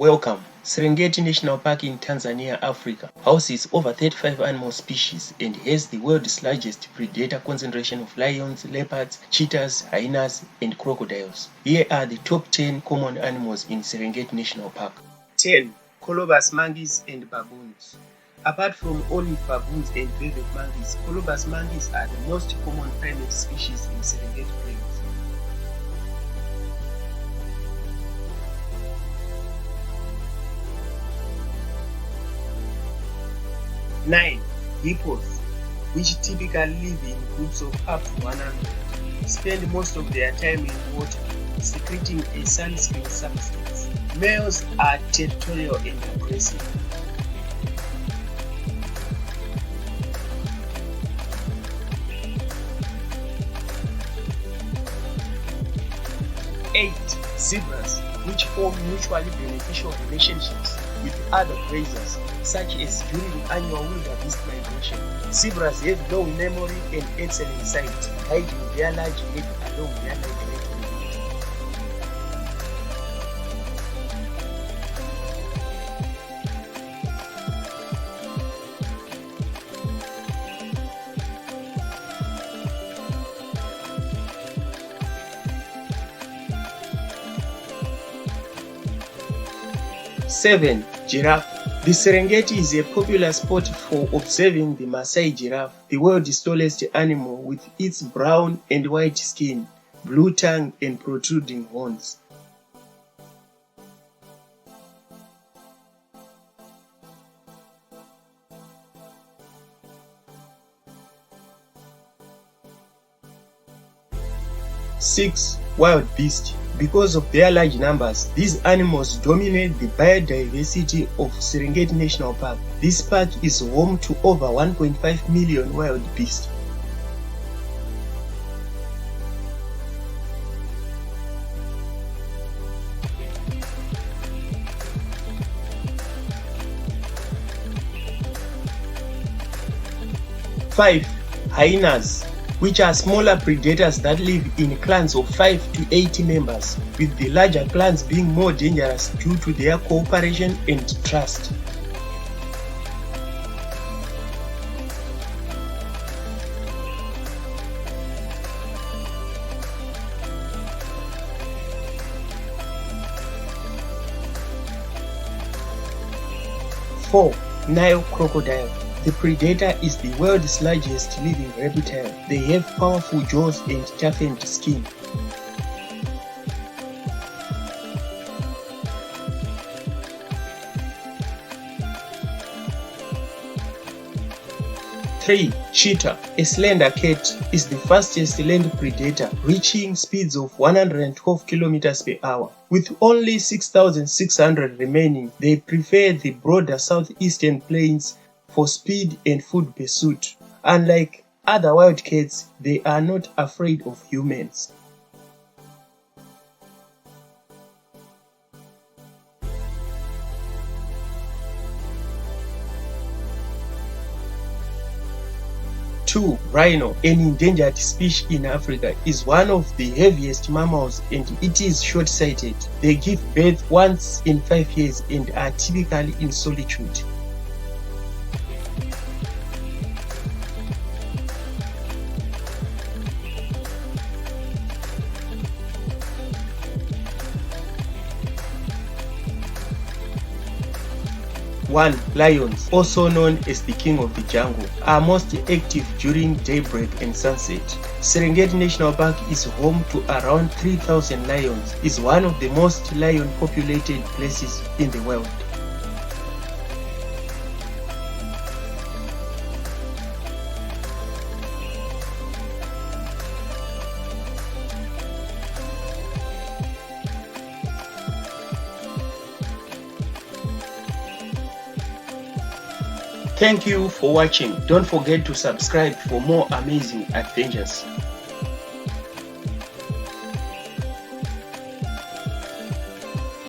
Welcome. Serengeti National Park in Tanzania, Africa, houses over 35 animal species and has the world's largest predator concentration of lions, leopards, cheetahs, hyenas, and crocodiles. Here are the top 10 common animals in Serengeti National Park. 10. Colobus monkeys and baboons. Apart from olive baboons and velvet monkeys, colobus monkeys are the most common primate species in Serengeti Plains. 9. Hippos, which typically live in groups of up to 100, spend most of their time in water, secreting a sunscreen substance. Males are territorial and aggressive. 8. Zebras, which form mutually beneficial relationships with other grazers, such as during annual wildebeest migration. Zebras have long memory and excellent sight, hiding their large head along their migratory route. 7. Giraffe. The Serengeti is a popular spot for observing the Maasai giraffe, the world's tallest animal with its brown and white skin, blue tongue, and protruding horns. 6. Wild beast. Because of their large numbers, these animals dominate the biodiversity of Serengeti National Park. This park is home to over 1.5 million wild beasts. Five. Hyenas, which are smaller predators that live in clans of 5 to 80 members, with the larger clans being more dangerous due to their cooperation and trust. Four. Nile crocodile. The predator is the world's largest living reptile. They have powerful jaws and toughened skin. 3. Cheetah. A slender cat is the fastest land predator, reaching speeds of 112 km per hour. With only 6,600 remaining, they prefer the broader southeastern plains for speed and food pursuit. Unlike other wild cats, they are not afraid of humans. Two. Rhino, an endangered species in Africa, is one of the heaviest mammals and it is short-sighted. They give birth once in 5 years and are typically in solitude. 1. Lions, also known as the king of the jungle, are most active during daybreak and sunset. Serengeti National Park is home to around 3,000 lions. It is one of the most lion-populated places in the world. Thank you for watching. Don't forget to subscribe for more amazing adventures.